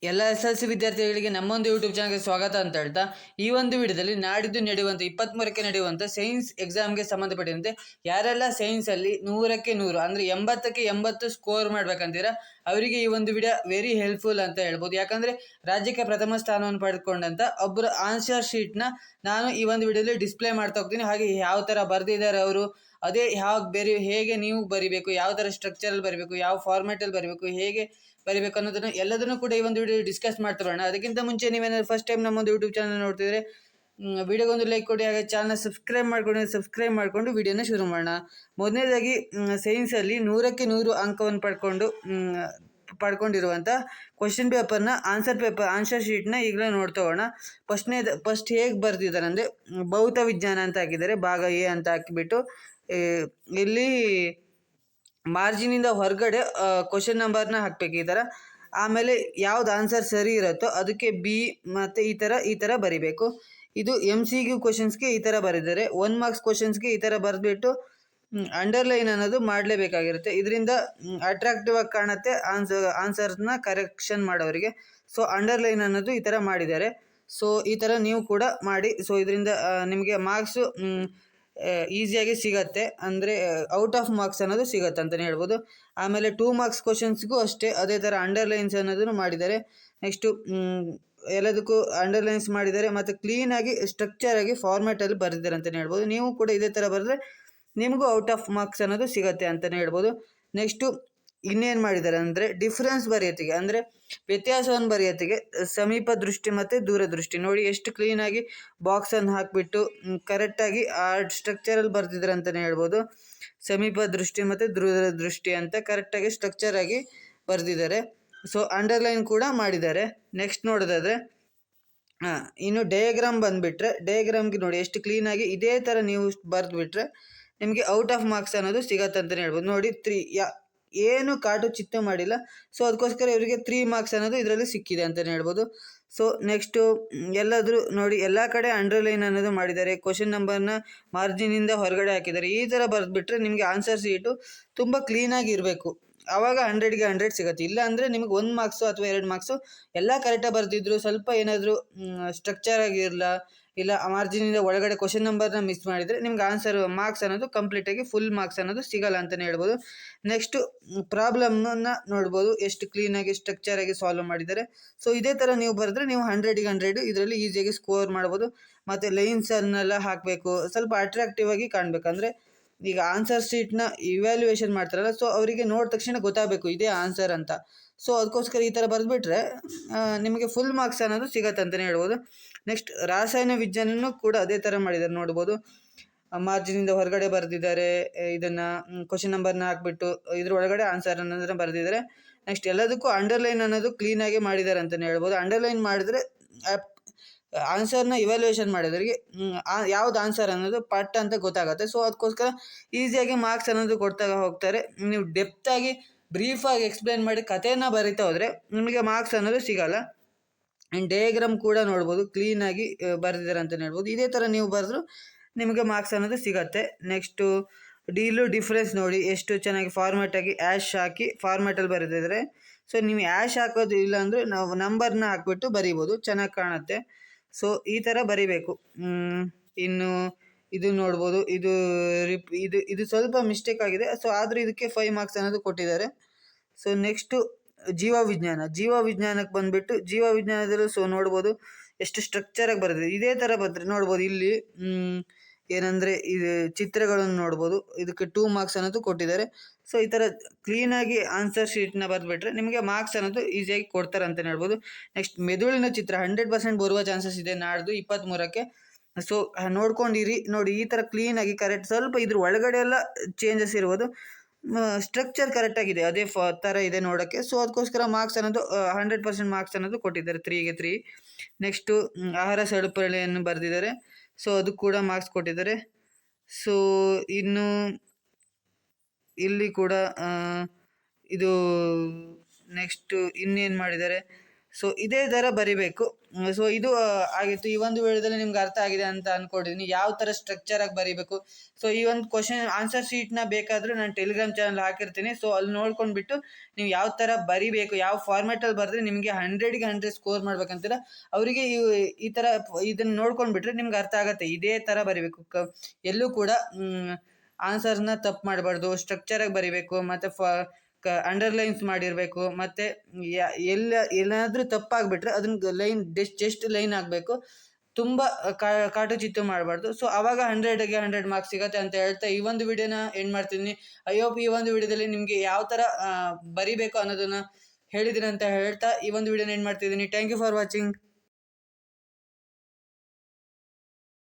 ಎಲ್ಲ SLC ವಿದ್ಯಾರ್ಥಿಗಳಿಗೆ ನಮ್ಮೊಂದು YouTube ಚಾನಲ್ಗೆ ಸ್ವಾಗತ ಅಂತ ಹೇಳ್ತಾ, ಈ ಒಂದು ವಿಡಿಯೋದಲ್ಲಿ ನಾಡಿದ್ದು ನಡೆಯುವಂಥ 23ಕ್ಕೆ ನಡೆಯುವಂಥ ಸೈನ್ಸ್ ಎಕ್ಸಾಮ್ಗೆ ಸಂಬಂಧಪಟ್ಟಂತೆ ಯಾರೆಲ್ಲ ಸೈನ್ಸಲ್ಲಿ 100ಕ್ಕೆ 100 ಅಂದರೆ 80ಕ್ಕೆ 80 ಸ್ಕೋರ್ ಮಾಡ್ಬೇಕಂತೀರಾ ಅವರಿಗೆ ಈ ಒಂದು ವಿಡಿಯೋ ವೆರಿ ಹೆಲ್ಪ್ಫುಲ್ ಅಂತ ಹೇಳ್ಬೋದು. ಯಾಕಂದರೆ ರಾಜ್ಯಕ್ಕೆ ಪ್ರಥಮ ಸ್ಥಾನವನ್ನು ಪಡೆದುಕೊಂಡಂಥ ಒಬ್ಬರು ಆನ್ಸರ್ ಶೀಟ್ನ ನಾನು ಈ ಒಂದು ವಿಡಿಯೋದಲ್ಲಿ ಡಿಸ್ಪ್ಲೇ ಮಾಡ್ತಾ ಹೋಗ್ತೀನಿ. ಹಾಗೆ ಯಾವ ಥರ ಬರೆದಿದ್ದಾರೆ ಅವರು, ಅದೇ ಹೇಗೆ ನೀವು ಬರಿಬೇಕು, ಯಾವ ಥರ ಸ್ಟ್ರಕ್ಚರಲ್ಲಿ ಬರಬೇಕು, ಯಾವ ಫಾರ್ಮ್ಯಾಟಲ್ಲಿ ಬರಬೇಕು, ಹೇಗೆ ಬರಿಬೇಕು ಅನ್ನೋದನ್ನು ಎಲ್ಲದನ್ನು ಕೂಡ ಈ ಒಂದು ವಿಡಿಯೋ ಡಿಸ್ಕಸ್ ಮಾಡ್ತಾ ಬರೋಣ. ಅದಕ್ಕಿಂತ ಮುಂಚೆ ನೀವೇನಾದ್ರು ಫಸ್ಟ್ ಟೈಮ್ ನಮ್ಮೊಂದು ಯೂಟ್ಯೂಬ್ ಚಾನಲ್ ನೋಡ್ತಿದ್ರೆ ವಿಡಿಯೋಗೊಂದು ಲೈಕ್ ಕೊಡಿ, ಹಾಗೆ ಚಾನಲ್ ಸಬ್ಸ್ಕ್ರೈಬ್ ಮಾಡಿಕೊಂಡು ವಿಡಿಯೋನ ಶುರು ಮಾಡೋಣ. ಮೊದಲನೇದಾಗಿ ಸೈನ್ಸಲ್ಲಿ 100ಕ್ಕೆ 100 ಅಂಕವನ್ನು ಪಡ್ಕೊಂಡಿರುವಂಥ ಕ್ವಶನ್ ಪೇಪರ್ನ ಆನ್ಸರ್ ಶೀಟ್ನ ಈಗಲೇ ನೋಡ್ತಾ ಹೋಗೋಣ. ಫಸ್ಟ್ ಹೇಗೆ ಬರೆದಿದ್ದಾರೆ ಅಂದರೆ, ಭೌತ ವಿಜ್ಞಾನ ಅಂತ ಹಾಕಿದ್ದಾರೆ, ಭಾಗ ಎ ಅಂತ ಹಾಕಿಬಿಟ್ಟು ಇಲ್ಲಿ ಮಾರ್ಜಿನಿಂದ ಹೊರಗಡೆ ಕ್ವಶನ್ ನಂಬರ್ನ ಹಾಕಬೇಕು ಈ ಥರ. ಆಮೇಲೆ ಯಾವ್ದು ಆನ್ಸರ್ ಸರಿ ಇರುತ್ತೋ ಅದಕ್ಕೆ ಬಿ ಮತ್ತು ಈ ಥರ ಬರಿಬೇಕು. ಇದು MCQ ಕ್ವಶನ್ಸ್ಗೆ ಈ ಥರ ಬರೆದಿದ್ದಾರೆ. 1 ಮಾರ್ಕ್ಸ್ ಕ್ವಶನ್ಸ್ಗೆ ಈ ಥರ ಬರೆದ್ಬಿಟ್ಟು ಅಂಡರ್ಲೈನ್ ಅನ್ನೋದು ಮಾಡಲೇಬೇಕಾಗಿರುತ್ತೆ. ಇದರಿಂದ ಅಟ್ರಾಕ್ಟಿವ್ ಆಗಿ ಕಾಣುತ್ತೆ ಆನ್ಸರ್ಸ್ನ ಕರೆಕ್ಷನ್ ಮಾಡೋರಿಗೆ. ಸೊ ಅಂಡರ್ಲೈನ್ ಅನ್ನೋದು ಈ ಥರ ಮಾಡಿದ್ದಾರೆ. ಸೊ ಈ ಥರ ನೀವು ಕೂಡ ಮಾಡಿ. ಸೊ ಇದರಿಂದ ನಿಮಗೆ ಮಾರ್ಕ್ಸು ಈಸಿಯಾಗಿ ಸಿಗತ್ತೆ, ಅಂದರೆ ಔಟ್ ಆಫ್ ಮಾರ್ಕ್ಸ್ ಅನ್ನೋದು ಸಿಗತ್ತೆ ಅಂತಲೇ ಹೇಳ್ಬೋದು. ಆಮೇಲೆ 2 ಮಾರ್ಕ್ಸ್ ಕ್ವಶನ್ಸ್ಗೂ ಅಷ್ಟೇ ಅದೇ ಥರ ಅಂಡರ್ಲೈನ್ಸ್ ಅನ್ನೋದನ್ನು ಮಾಡಿದ್ದಾರೆ. ನೆಕ್ಸ್ಟು ಎಲ್ಲದಕ್ಕೂ ಅಂಡರ್ಲೈನ್ಸ್ ಮಾಡಿದ್ದಾರೆ ಮತ್ತು ಕ್ಲೀನಾಗಿ ಸ್ಟ್ರಕ್ಚರಾಗಿ ಫಾರ್ಮ್ಯಾಟಲ್ಲಿ ಬರೆದಿದ್ದಾರೆ ಅಂತಲೇ ಹೇಳ್ಬೋದು. ನೀವು ಕೂಡ ಇದೇ ಥರ ಬರೆದ್ರೆ ನಿಮಗೂ ಔಟ್ ಆಫ್ ಮಾರ್ಕ್ಸ್ ಅನ್ನೋದು ಸಿಗತ್ತೆ ಅಂತಲೇ ಹೇಳ್ಬೋದು. ನೆಕ್ಸ್ಟು ಇನ್ನೇನು ಮಾಡಿದ್ದಾರೆ ಅಂದರೆ, ಡಿಫ್ರೆನ್ಸ್ ಬರೆಯೋತ್ತಿಗೆ ಅಂದರೆ ವ್ಯತ್ಯಾಸವನ್ನು ಬರೆಯೋತ್ತಿಗೆ ಸಮೀಪ ದೃಷ್ಟಿ ಮತ್ತು ದೂರದೃಷ್ಟಿ ನೋಡಿ ಎಷ್ಟು ಕ್ಲೀನಾಗಿ ಬಾಕ್ಸನ್ನು ಹಾಕಿಬಿಟ್ಟು ಕರೆಕ್ಟಾಗಿ ಆ ಸ್ಟ್ರಕ್ಚರಲ್ಲಿ ಬರೆದಿದ್ದಾರೆ ಅಂತಲೇ ಹೇಳ್ಬೋದು. ಸಮೀಪ ದೃಷ್ಟಿ ಮತ್ತು ದೂರದೃಷ್ಟಿ ಅಂತ ಕರೆಕ್ಟಾಗಿ ಸ್ಟ್ರಕ್ಚರಾಗಿ ಬರೆದಿದ್ದಾರೆ. ಸೊ ಅಂಡರ್ಲೈನ್ ಕೂಡ ಮಾಡಿದ್ದಾರೆ. ನೆಕ್ಸ್ಟ್ ನೋಡೋದಾದರೆ ಇನ್ನು ಡಯಾಗ್ರಾಮ್ ಬಂದುಬಿಟ್ರೆ, ಡಯಾಗ್ರಾಮ್ಗೆ ನೋಡಿ ಎಷ್ಟು ಕ್ಲೀನಾಗಿ ಇದೇ ಥರ ನೀವು ಬರೆದುಬಿಟ್ರೆ ನಿಮಗೆ ಔಟ್ ಆಫ್ ಮಾರ್ಕ್ಸ್ ಅನ್ನೋದು ಸಿಗತ್ತೆ ಅಂತಲೇ ಹೇಳ್ಬೋದು. ನೋಡಿ ಏನು ಕಾಟು ಚಿತ್ತು ಮಾಡಿಲ್ಲ. ಸೊ ಅದಕ್ಕೋಸ್ಕರ ಇವರಿಗೆ 3 ಮಾರ್ಕ್ಸ್ ಅನ್ನೋದು ಇದರಲ್ಲಿ ಸಿಕ್ಕಿದೆ ಅಂತಲೇ ಹೇಳ್ಬೋದು. ಸೊ ನೆಕ್ಸ್ಟು ಎಲ್ಲಾದರೂ ನೋಡಿ ಎಲ್ಲ ಕಡೆ ಅಂಡರ್ಲೈನ್ ಅನ್ನೋದು ಮಾಡಿದ್ದಾರೆ. ಕ್ವಶನ್ ನಂಬರ್ನ ಮಾರ್ಜಿನಿಂದ ಹೊರಗಡೆ ಹಾಕಿದ್ದಾರೆ. ಈ ಥರ ಬರೆದ್ಬಿಟ್ರೆ ನಿಮಗೆ ಆನ್ಸರ್ ಶೀಟು ತುಂಬ ಕ್ಲೀನಾಗಿ ಇರಬೇಕು. ಆವಾಗ 100ಗೆ 100 ಸಿಗುತ್ತೆ. ಇಲ್ಲ ಅಂದರೆ ನಿಮಗೆ 1 ಮಾರ್ಕ್ಸು ಅಥವಾ 2 ಮಾರ್ಕ್ಸು ಎಲ್ಲ ಕರೆಕ್ಟಾಗಿ ಬರೆದಿದ್ರು ಸ್ವಲ್ಪ ಏನಾದರೂ ಸ್ಟ್ರಕ್ಚರ್ ಆಗಿರಲ್ಲ, ಇಲ್ಲ ಮಾರ್ಜಿನಿಂದ ಒಳಗಡೆ ಕ್ವಶನ್ ನಂಬರ್ನ ಮಿಸ್ ಮಾಡಿದರೆ ನಿಮ್ಗೆ ಮಾರ್ಕ್ಸ್ ಅನ್ನೋದು ಕಂಪ್ಲೀಟಾಗಿ ಫುಲ್ ಮಾರ್ಕ್ಸ್ ಅನ್ನೋದು ಸಿಗಲ್ಲ ಅಂತಲೇ ಹೇಳ್ಬೋದು. ನೆಕ್ಸ್ಟು ಪ್ರಾಬ್ಲಮ್ನ ನೋಡ್ಬೋದು ಎಷ್ಟು ಕ್ಲೀನಾಗಿ ಸ್ಟ್ರಕ್ಚರಾಗಿ ಸಾಲ್ವ್ ಮಾಡಿದ್ದಾರೆ. ಸೊ ಇದೇ ಥರ ನೀವು ಬರೆದ್ರೆ ನೀವು 100ಗೆ 100 ಇದರಲ್ಲಿ ಈಸಿಯಾಗಿ ಸ್ಕೋರ್ ಮಾಡ್ಬೋದು. ಮತ್ತು ಲೈನ್ಸನ್ನೆಲ್ಲ ಹಾಕಬೇಕು, ಸ್ವಲ್ಪ ಅಟ್ರಾಕ್ಟಿವ್ ಆಗಿ ಕಾಣಬೇಕಂದ್ರೆ ಈಗ ಆನ್ಸರ್ ಶೀಟ್ನ ಇವ್ಯಾಲ್ಯೂಯೇಷನ್ ಮಾಡ್ತಾರಲ್ಲ, ಸೊ ಅವರಿಗೆ ನೋಡಿದ ತಕ್ಷಣ ಗೊತ್ತಾಗಬೇಕು ಇದೇ ಆನ್ಸರ್ ಅಂತ. ಸೊ ಅದಕ್ಕೋಸ್ಕರ ಈ ಥರ ಬರೆದ್ಬಿಟ್ರೆ ನಿಮಗೆ ಫುಲ್ ಮಾರ್ಕ್ಸ್ ಅನ್ನೋದು ಸಿಗತ್ತೆ ಅಂತಲೇ ಹೇಳ್ಬೋದು. ನೆಕ್ಸ್ಟ್ ರಾಸಾಯನ ವಿಜ್ಞಾನನೂ ಕೂಡ ಅದೇ ಥರ ಮಾಡಿದ್ದಾರೆ ನೋಡ್ಬೋದು. ಮಾರ್ಜಿನಿಂದ ಹೊರಗಡೆ ಬರೆದಿದ್ದಾರೆ, ಇದನ್ನು ಕ್ವಶನ್ ನಂಬರ್ನ ಹಾಕ್ಬಿಟ್ಟು ಇದ್ರ ಒಳಗಡೆ ಆನ್ಸರ್ ಅನ್ನೋದನ್ನು ಬರೆದಿದ್ದಾರೆ. ನೆಕ್ಸ್ಟ್ ಎಲ್ಲದಕ್ಕೂ ಅಂಡರ್ಲೈನ್ ಅನ್ನೋದು ಕ್ಲೀನಾಗಿ ಮಾಡಿದ್ದಾರೆ ಅಂತಲೇ ಹೇಳ್ಬೋದು. ಅಂಡರ್ಲೈನ್ ಮಾಡಿದರೆ ಆನ್ಸರ್ನ ಇವ್ಯಾಲ್ಯೂಯೇಷನ್ ಮಾಡಿದವರಿಗೆ ಯಾವ್ದು ಆನ್ಸರ್ ಅನ್ನೋದು ಪಟ್ ಅಂತ ಗೊತ್ತಾಗುತ್ತೆ. ಸೊ ಅದಕ್ಕೋಸ್ಕರ ಈಸಿಯಾಗಿ ಮಾರ್ಕ್ಸ್ ಅನ್ನೋದು ಕೊಡ್ತಾ ಹೋಗ್ತಾರೆ. ನೀವು ಡೆಪ್ತಾಗಿ ಬ್ರೀಫಾಗಿ ಎಕ್ಸ್ಪ್ಲೇನ್ ಮಾಡಿ ಕಥೆನ ಬರಿತಾ ಹೋದರೆ ನಿಮಗೆ ಮಾರ್ಕ್ಸ್ ಅನ್ನೋದು ಸಿಗಲ್ಲ. ಆ್ಯಂಡ್ ಡಯಾಗ್ರಾಮ್ ಕೂಡ ನೋಡ್ಬೋದು ಕ್ಲೀನಾಗಿ ಬರೆದಿದ್ದಾರೆ ಅಂತಲೇ ಹೇಳ್ಬೋದು. ಇದೇ ಥರ ನೀವು ಬರೆದ್ರು ನಿಮಗೆ ಮಾರ್ಕ್ಸ್ ಅನ್ನೋದು ಸಿಗತ್ತೆ. ನೆಕ್ಸ್ಟು ಡಿಫ್ರೆನ್ಸ್ ನೋಡಿ ಎಷ್ಟು ಚೆನ್ನಾಗಿ ಫಾರ್ಮ್ಯಾಟಾಗಿ ಹಾಕಿ ಫಾರ್ಮ್ಯಾಟಲ್ಲಿ ಬರೆದಿದ್ದಾರೆ. ಸೊ ನೀವು ಹಾಕೋದು ಇಲ್ಲ ಅಂದರೆ ನಾವು ನಂಬರ್ನ ಹಾಕ್ಬಿಟ್ಟು ಬರಿಬೋದು, ಚೆನ್ನಾಗಿ ಕಾಣುತ್ತೆ. ಸೊ ಈ ಥರ ಬರಿಬೇಕು. ಇನ್ನು ಇದು ನೋಡ್ಬೋದು, ಇದು ಸ್ವಲ್ಪ ಮಿಸ್ಟೇಕ್ ಆಗಿದೆ. ಸೊ ಆದರೂ ಇದಕ್ಕೆ 5 ಮಾರ್ಕ್ಸ್ ಅನ್ನೋದು ಕೊಟ್ಟಿದ್ದಾರೆ. ಸೊ ನೆಕ್ಸ್ಟು ಜೀವವಿಜ್ಞಾನಕ್ಕೆ ಬಂದುಬಿಟ್ಟು ಜೀವವಿಜ್ಞಾನದಲ್ಲೂ ಸೊ ನೋಡ್ಬೋದು ಎಷ್ಟು ಸ್ಟ್ರಕ್ಚರಾಗಿ ಬರೆದಿದೆ. ಇದೇ ಥರ ಬಂದರೆ ನೋಡ್ಬೋದು ಇಲ್ಲಿ ಏನಂದರೆ ಇದು ಚಿತ್ರಗಳನ್ನು ನೋಡ್ಬೋದು. ಇದಕ್ಕೆ 2 ಮಾರ್ಕ್ಸ್ ಅನ್ನೋದು ಕೊಟ್ಟಿದ್ದಾರೆ. ಸೊ ಈ ಥರ ಕ್ಲೀನಾಗಿ ಆನ್ಸರ್ ಶೀಟ್ನ ಬರೆದ್ಬಿಟ್ರೆ ನಿಮಗೆ ಮಾರ್ಕ್ಸ್ ಅನ್ನೋದು ಈಸಿಯಾಗಿ ಕೊಡ್ತಾರೆ ಅಂತಲೇ ಹೇಳ್ಬೋದು. ನೆಕ್ಸ್ಟ್ ಮೆದುಳಿನ ಚಿತ್ರ 100% ಬರುವ ಚಾನ್ಸಸ್ ಇದೆ ನಾಡ್ದು 23ಕ್ಕೆ. ಸೊ ನೋಡ್ಕೊಂಡಿರಿ. ನೋಡಿ ಈ ಥರ ಕ್ಲೀನಾಗಿ ಕರೆಕ್ಟ್, ಸ್ವಲ್ಪ ಇದ್ರ ಒಳಗಡೆ ಎಲ್ಲ ಚೇಂಜಸ್ ಇರ್ಬೋದು, ಸ್ಟ್ರಕ್ಚರ್ ಕರೆಕ್ಟಾಗಿದೆ ಅದೇ ಥರ ಇದೆ ನೋಡೋಕ್ಕೆ. ಸೊ ಅದಕ್ಕೋಸ್ಕರ ಮಾರ್ಕ್ಸ್ ಅನ್ನೋದು 100% ಮಾರ್ಕ್ಸ್ ಅನ್ನೋದು ಕೊಟ್ಟಿದ್ದಾರೆ, 3ಗೆ 3. ನೆಕ್ಸ್ಟು ಆಹಾರ ಸರಪಳಿಯನ್ನು ಬರೆದಿದ್ದಾರೆ. ಸೊ ಅದು ಕೂಡ ಮಾರ್ಕ್ಸ್ ಕೊಟ್ಟಿದ್ದಾರೆ. ಸೊ ಇನ್ನು ಇಲ್ಲಿ ಕೂಡ ಇದು ನೆಕ್ಸ್ಟು ಇನ್ನೇನು ಮಾಡಿದ್ದಾರೆ, ಸೊ ಇದೇ ಥರ ಬರಿಬೇಕು. ಸೊ ಇದು ಆಗಿತ್ತು. ಈ ಒಂದು ವಿಡಿಯೋದಲ್ಲಿ ನಿಮ್ಗೆ ಅರ್ಥ ಆಗಿದೆ ಅಂತ ಅಂದ್ಕೊಂಡಿದ್ದೀನಿ, ಯಾವ ಥರ ಸ್ಟ್ರಕ್ಚರಾಗಿ ಬರಿಬೇಕು. ಸೊ ಈ ಒಂದು ಕ್ವಶನ್ ಆನ್ಸರ್ ಶೀಟ್ನ ಬೇಕಾದರೂ ನಾನು ಟೆಲಿಗ್ರಾಮ್ ಚಾನಲ್ ಹಾಕಿರ್ತೀನಿ. ಸೊ ಅಲ್ಲಿ ನೋಡ್ಕೊಂಡ್ಬಿಟ್ಟು ನೀವು ಯಾವ ಥರ ಬರಿಬೇಕು, ಯಾವ ಫಾರ್ಮ್ಯಾಟಲ್ಲಿ ಬರೆದ್ರೆ ನಿಮಗೆ 100ಗೆ 100 ಸ್ಕೋರ್ ಮಾಡ್ಬೇಕಂತೀರ ಅವರಿಗೆ ಈ ಥರ ಇದನ್ನು ನೋಡ್ಕೊಂಡ್ಬಿಟ್ರೆ ನಿಮ್ಗೆ ಅರ್ಥ ಆಗುತ್ತೆ. ಇದೇ ಥರ ಬರಿಬೇಕು, ಎಲ್ಲೂ ಕೂಡ ಆನ್ಸರ್ನ ತಪ್ಪು ಮಾಡಬಾರ್ದು, ಸ್ಟ್ರಕ್ಚರಾಗಿ ಬರಿಬೇಕು, ಮತ್ತು ಅಂಡರ್ಲೈನ್ಸ್ ಮಾಡಿರಬೇಕು. ಮತ್ತು ಎಲ್ಲಾದರೂ ತಪ್ಪಾಗ್ಬಿಟ್ರೆ ಅದನ್ನ ಲೈನ್ ಜಸ್ಟ್ ಲೈನ್ ಆಗಬೇಕು, ತುಂಬ ಕಾಟು ಚಿತ್ತು ಮಾಡಬಾರ್ದು. ಸೊ ಆವಾಗ 100ಗೆ 100 ಮಾರ್ಕ್ಸ್ ಸಿಗುತ್ತೆ ಅಂತ ಹೇಳ್ತಾ ಈ ಒಂದು ವಿಡಿಯೋನ ಎಂಡ್ ಮಾಡ್ತೀನಿ. ಐ ಹೋಪ್ ಈ ಒಂದು ವಿಡಿಯೋದಲ್ಲಿ ನಿಮಗೆ ಯಾವ ಥರ ಬರಿಬೇಕು ಅನ್ನೋದನ್ನು ಹೇಳಿದ್ದೀನಿ ಅಂತ ಹೇಳ್ತಾ ಈ ಒಂದು ವಿಡಿಯೋನ ಎಂಡ್ ಮಾಡ್ತಿದ್ದೀನಿ. Thank you for watching.